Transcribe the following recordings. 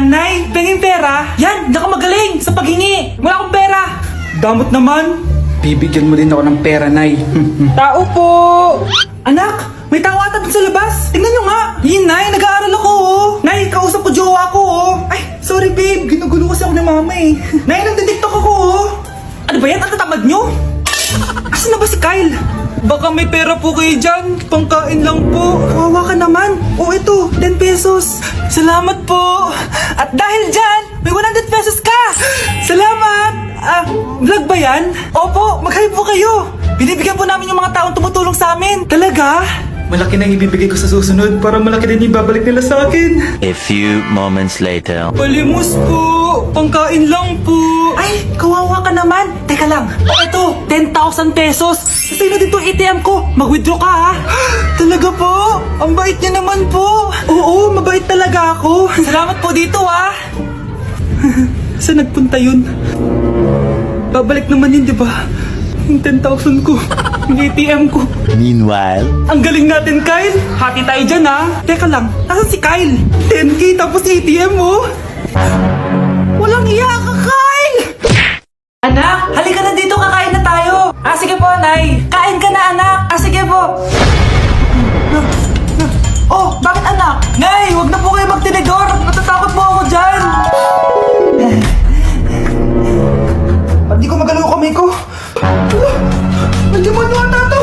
Nay, penging pera? Yan, di ako magaling sa paghingi. Wala akong pera. Damot naman. Bibigyan mo din ako ng pera, Nay. Tao po. Anak, may tao ata dun sa labas. Tingnan nyo nga. Yun, Nay, nag-aaral ako, oh. Nay, kausap ko jowa ko, oh. Ay, sorry, babe. Ginugulo kasi ako ng mama, eh. Nay, nagtitiktok ako, oh. Ano ba yan? Ang tatamad nyo? Asan na ba si Kyle? Baka may pera po kayo dyan. Pangkain lang po. Kawawa ka naman. O ito, 10 pesos. Salamat po. At dahil dyan, may 100 pesos ka. Salamat. Vlog ba yan? Opo, mag-hype po kayo. Binibigyan po namin yung mga taong tumutulong sa amin. Talaga? Malaki na ibibigay ko sa susunod para malaki din yung babalik nila sa akin. A few moments later. Palimos po. Pangkain lang po. Ay, kawawa ka naman. Teka lang. Ito, 10,000 pesos. Sino din to ATM ko? Mag-withdraw ka, ha? Talaga po? Ang bait niya naman po. Oo, mabait talaga ako. Salamat po dito, ha? Saan nagpunta yun? Babalik naman yun, di ba? Yung 10,000 ko. Yung ATM ko. Meanwhile. Ang galing natin, Kyle. Hati tayo dyan, ha? Teka lang, nasan si Kyle? 10K tapos ATM, oh. Walang iya ka, Kyle! Anak, halika na dito, kakain na tayo. Sige po, Nay. Kain ka na, anak. Sige po. Oh, bakit anak? Nay, wag na po kayo magtinidor. Natatakot po ako dyan. Hindi ko magalaw kamay ko. Nandiyan mo ata to.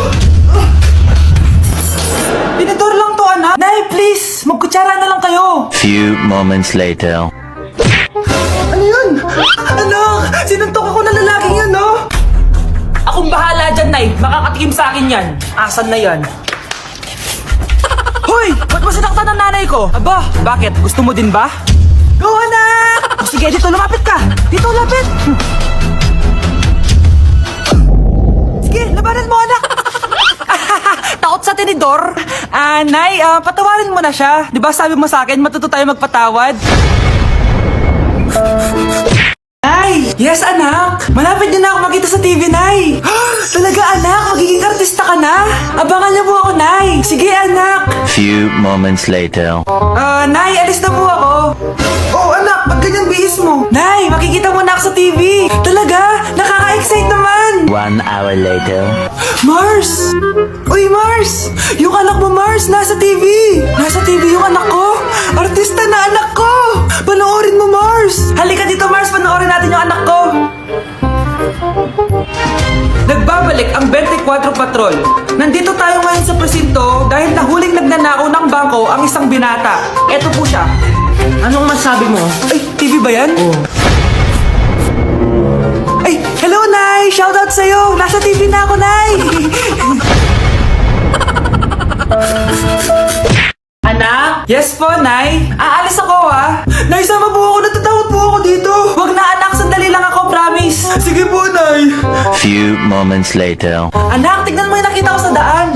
Tinidor lang to, anak. Nay, please. Magkutsara na lang kayo. Few moments later. Ano yun? Anak, sinuntok ako na lalaking yan, no? Akong bahala dyan, Nay. Makakatikim sa akin yan. Asan na yan? Hoy! Ba't mo sinaktan ng nanay ko? Aba, bakit? Gusto mo din ba? Go, anak! O sige, dito, lumapit ka. Dito, lapit. Sige, labanan mo, anak. Takot sa tinidor? Nay, patawarin mo na siya. Di ba sabi mo sa akin, matuto tayo magpatawad? Nay! Yes, anak! Malapit din na ako makita sa TV, Nay! Talaga, anak! Magiging artista ka na! Abangan niyo po ako, Nay! Sige, anak! Few moments later. Nay, alis na po ako! Oh, anak! Ba't ganyan bihis mo? Nay, makikita mo na ako sa TV! Talaga! Nakaka-excite naman! 1 hour later. Mars! Uy, Mars! Yung anak mo, Mars! Nasa TV! Nasa TV yung anak ko! Artista na anak ko! Panoorin mo, Mars! Halika dito, Mars! Panoorin natin yung anak ko! Nagbabalik ang 24 Patrol. Nandito tayo ngayon sa presinto dahil nahuling nagnanakaw ng bangko ang isang binata. Eto po siya. Anong masabi mo? Ay, TV ba yan? Oo. Ay, hello, Nay! Shoutout sa'yo! Nasa TV na ako, Nay! Anak? Yes po, Nay. Aalis ako, ha? Nay, sama po ako. Natatakot po ako dito. Wag na, anak. Sandali lang ako, promise. Sige po, Nay. Few moments later. Anak, tignan mo yung nakita ko sa daan.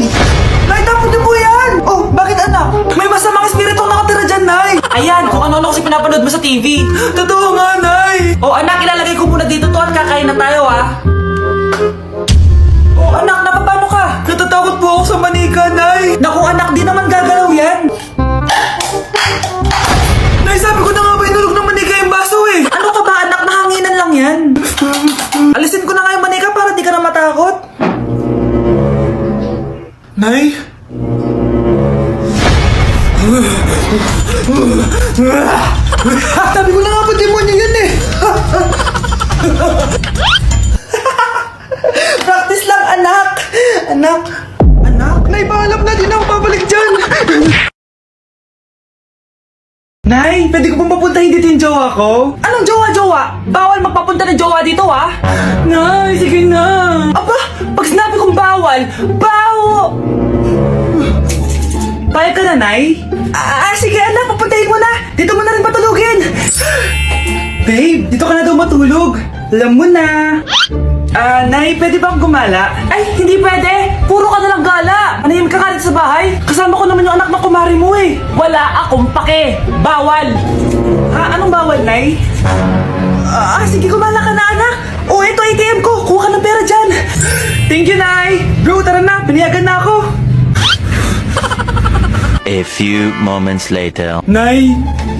Nay, tapos niyo po yan. Oh, bakit, anak? May masamang espiritu nakatira dyan, Nay. Ayan, kung ano-ano kasi pinapanood mo sa TV. Totoo nga, Nay. Oh, anak, ilalagay ko muna dito to at kakain na tayo, ha? Oh, anak, napapano ka? Natatakot po ako sa manika, Nay. Naku, anak, di naman gagalaw yan. Nay, sabi ko na nga ba inulog ng manika yung baso, eh. Ano ka ba, anak? Nahanginan lang yan. Alisin ko na nga yung manika para di ka na matakot. Nay? Sabi ko na nga ba demonyo yan, eh. Practice lang, anak. Anak. Nay, paalam na. Di na ako babalik dyan. Nay, pwede ko pong papuntahin dito yung jowa ko? Anong jowa? Bawal magpapunta ng jowa dito, ha? Nay, sige na. Aba, pag sinabi kong bawal, bawo! Payag ka na, Nay? Sige, anak, papuntahin mo na. Dito mo na rin patulugin. Babe, dito ka na daw matulog. Alam mo na. Nay, pwede bang gumala? Ay, hindi pwede. Puro ka nalang gala. Manahimik ka dito sa bahay. Kasama ko naman yung anak ng kumari mo, eh. Wala akong pake. Bawal. Anong bawal, Nay? Sige, gumala ka na, anak. Oh, ito ATM ko. Kuha ka ng pera dyan. Thank you, Nay. Bro, tara na. Piniyagan na ako. A few moments later. Nay,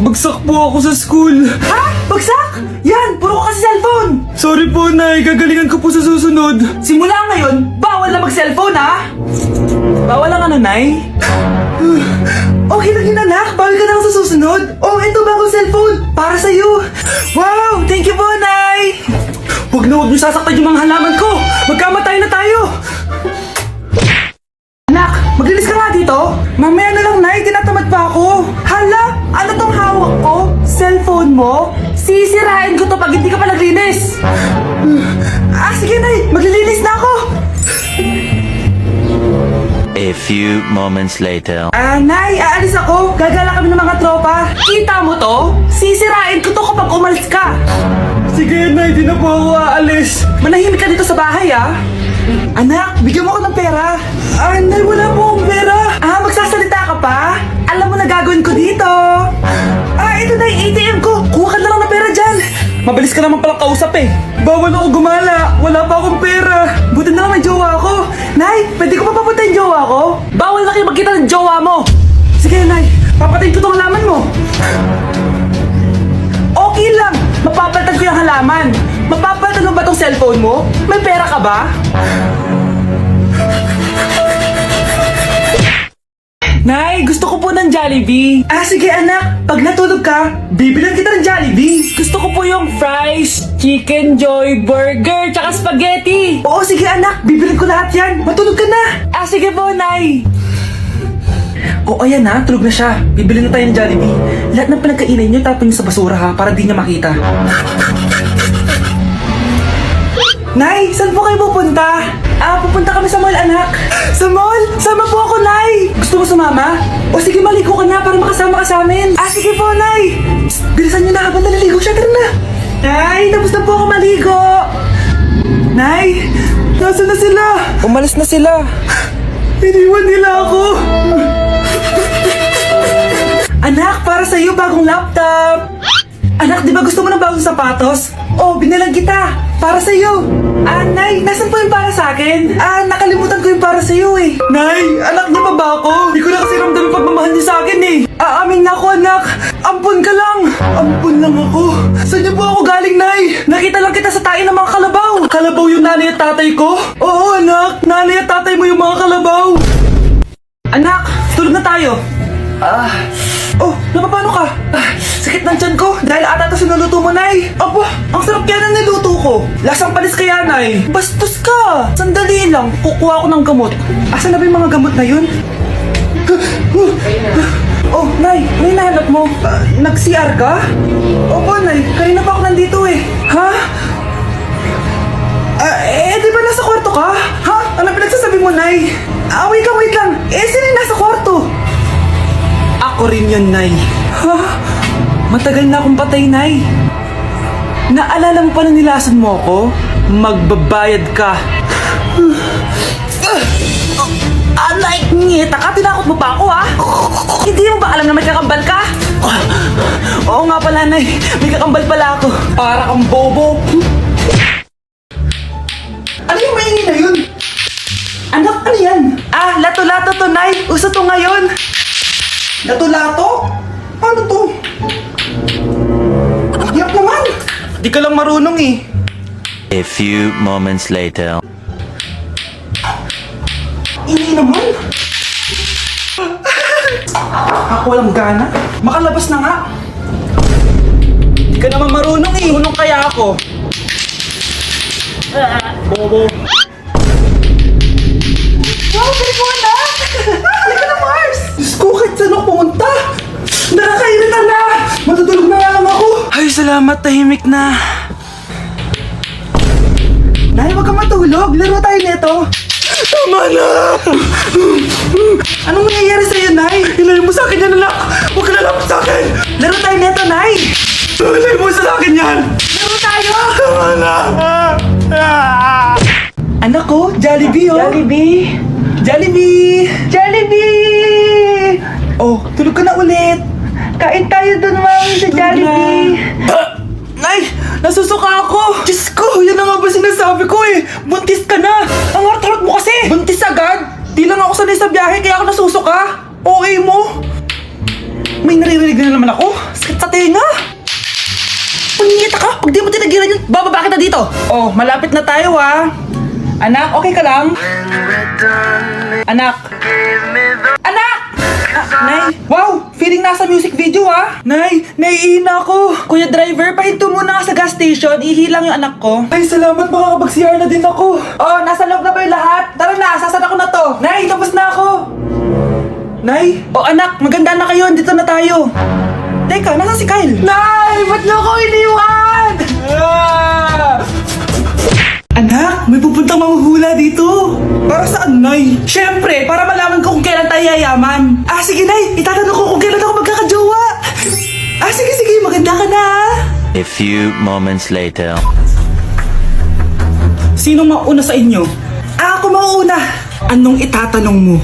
bagsak po ako sa school. Ha? Bagsak? Yan, puro ka kasi cellphone. Sorry po, Nay. Gagalingan ko po sa susunod. Simula ngayon, bawal na mag-cellphone, ha? Bawal lang ano, Nay? Okay lang yun, anak. Bawal ka na lang sa susunod. Oh, ito bagong cellphone. Para sa'yo. Wow, thank you po, Nay. Huwag niyo sasaktan yung mga halaman ko. Magkamatay na tayo. Anak, maglinis ka nga dito. Mamaya na lang, Nay. Tinatamad pa ako. Hala, ano tong hawak ko? Cellphone mo? Sisirain ko to pag hindi ka pa naglinis. Sige, Nay. Maglilinis na ako. A few moments later. Nay, aalis ako. Gagala kami ng mga tropa. Kita mo to? Sisirain ko to kapag umalis ka. Sige, Nay. Di na po ako aalis. Manahimik ka dito sa bahay, ah. Anak, bigyan mo ako ng pera. Nay, wala po akong pera. Magsasalita ka pa? Alam mo na gagawin ko dito. Ito na yung ATM ko. Kuha ka na lang ng pera dyan. Mabilis ka naman palang kausap eh. Bawal ako gumala. Wala pa akong pera. Buti na lang may jowa ako. Nay, pwede ko pa papunta yung jowa ko? Bawal na kayo magkita ng jowa mo. Sige, Nay. Papatayin ko tong halaman mo. Okay lang. Mapapalitan ko yung halaman. Mapapalitan mo ba tong cellphone mo? May pera ka ba? Nay, gusto ko po ng Jollibee. Sige anak, pag natulog ka, bibilan kita ng Jollibee. Gusto ko po yung fries, chicken joy, burger, tsaka spaghetti. Oo, sige anak, bibilan ko lahat yan. Matulog ka na. Sige po, Nay. Ayan na, tulog na siya. Bibili na tayo ng Jollibee. Lahat ng pinagkainan niyo, tapon niyo sa basura ha, para di niya makita. Nay, saan po kayo pupunta? Pupunta kami sa mall, anak. Sa mall? Sama po ako, Nay. Gusto mo sumama? Sige, maligo ka na para makasama ka sa amin. Sige po, Nay. Psst, bilisan niyo na habang naliligo siya. Tara na. Nay, tapos na po ako maligo. Nay, nasaan na sila? Umalis na sila. Iniwan nila ako. Anak, para sa'yo bagong laptop. Anak, di ba gusto mo ng bagong sapatos? Binalang kita. Para sa'yo. Nay, nasan po yung para sa akin? Nakalimutan ko yung para sa'yo eh. Nay, anak niya pa ba ako? Di ko na kasi ramdam yung pagmamahal niya sa akin eh. Aamin na ako, anak. Ampun ka lang. Ampun lang ako. Saan niyo po ako galing, Nay? Nakita lang kita sa tayo ng mga kalabaw. Kalabaw yung nanay at tatay ko? Oo, anak. Nanay at tatay mo yung mga kalabaw. Anak, tulog na tayo. Napapano ka? Sakit ng tiyan ko dahil ata ito sinuluto mo, Nay. Ang sarap yan ang niluto ko. Lasang panis kaya, Nay. Bastos ka. Sandali lang, kukuha ko ng gamot. Asan na ba yung mga gamot na yun? Nay, may nahanap mo. Nag-CR ka? Opo, Nay. Kanina pa ako nandito eh. Ha? Di ba nasa kwarto ka? Ha? Ano pinagsasabi mo, Nay? Wait lang. Sino yung nasa kwarto? Ako rin yun, Nay. Matagal na akong patay, Nay. Naalala mo pa na nilason mo ako? Magbabayad ka. Nay, ngita ka? Tinakot mo pa ako, ha? Hindi mo ba alam na may kakambal ka? Oo nga pala, Nay. May kakambal pala ako. Para kang bobo. Ano yung maingin na yun? Anak, ano yan? Lato-lato to, Nay. Uso to ngayon. Lato-lato? Ano to? Iyak naman! Di ka lang marunong eh. A few moments later. Ini naman! Ako walang gana. Makalabas na nga. Di ka naman marunong eh. Marunong kaya ako. Bobo. Wow, galing mo na! Halika na, Mars! Diyos ko, kahit saan ako pumunta! Nakakairita na! Matutulog na nga lang ako! Ay, salamat, tahimik na. Nay, huwag kang matulog. Laro tayo nito. Tama na! Anong mangyayari sa'yo, Nay? Ilayo mo sa akin yan, anak! Huwag ka lalapit sa akin! Laro tayo nito, Nay! Ilayo mo sa akin yan! Laro tayo! Tama na! Anak ko, Jollibee oh! Jollibee! Jollibee! Jollibee! Tulog ka na ulit! Kain tayo dun, Mami, sa Jollibee! Nay! Nasusuka ako! Diyos ko! Yan na nga ba sinasabi ko eh! Buntis ka na! Ang harot mo kasi! Buntis agad? Di lang ako sanay sa biyahe kaya ako nasusuka! Okay mo? May naririnig na naman ako. Sakit sa tenga. Pangingita ka. Pag di mo tinagilan yun, bababa kita dito. Oh, malapit na tayo ah. Anak, okay ka lang? Anak. Anak! Nay, wow! Feeling nasa music video ah! Nay, naiina ako! Kuya driver, pahinto muna nga sa gas station, ihilang yung anak ko. Ay, salamat, makakapag-CR na din ako. Oh, nasa loob na ba yung lahat? Tara na, sasada ko na to. Nay, tapos na ako. Nay? Oh anak, maganda na kayo, dito na tayo. Teka, nasa si Kyle? Nay, ba't niyo ako iniwan? Anak, may pupuntang manghuhula dito. Para saan, Nay? Siyempre, para malaman ko kung kailan tayo yayaman. Ah, sige, Nay. Itatanong ko kung kailan ako magkakajowa. Ah, sige, maganda ka na. A few moments later. Sino mauna sa inyo? Ah, ako mauna. Anong itatanong mo?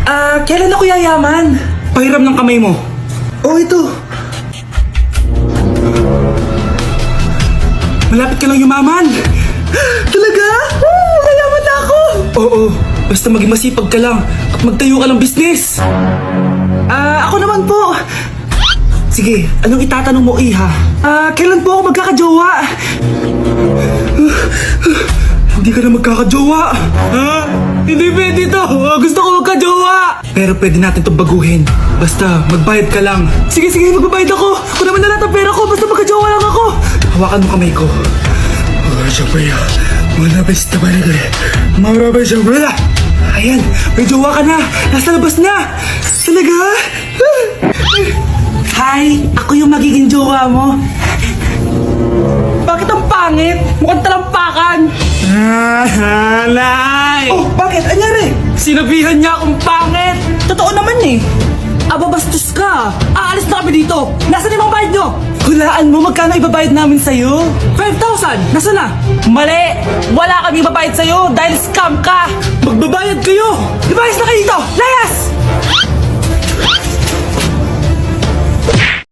Ah, kailan ako yayaman? Pahiram ng kamay mo. Oh, ito. Malapit ka lang yumaman. Talaga? Mayaman na ako. Oo, basta maging masipag ka lang at magtayo ka ng business. Ah, ako naman po. Sige, anong itatanong mo, Iha? Ah, kailan po ako magkakajowa? Hindi ka na magkakajowa. Ha? Hindi pwede to. Gusto ko magkajowa. Pero pwede natin itong baguhin. Basta, magbayad ka lang. Sige, magbabayad ako. Kung naman na lahat ang pera ko, basta magkajowa lang ako. Hawakan mo kamay ko. Ayan, may jowa ka na. Nasa labas na. Talaga? Hi, ako yung magiging jowa mo. Bakit ang pangit? Mukhang talampakan. Nay! Oh, bakit? Anyari? Sinabihan niya akong pangit. Totoo naman eh. Aba, bastos ka. Aalis na kami dito. Nasaan yung mga bayad nyo? Hulaan mo, magkano ibabayad namin sa'yo? 5,000! Nasaan na? Mali! Wala kami ibabayad sa'yo dahil scam ka! Magbabayad kayo! Ibayas na kayo dito! Layas!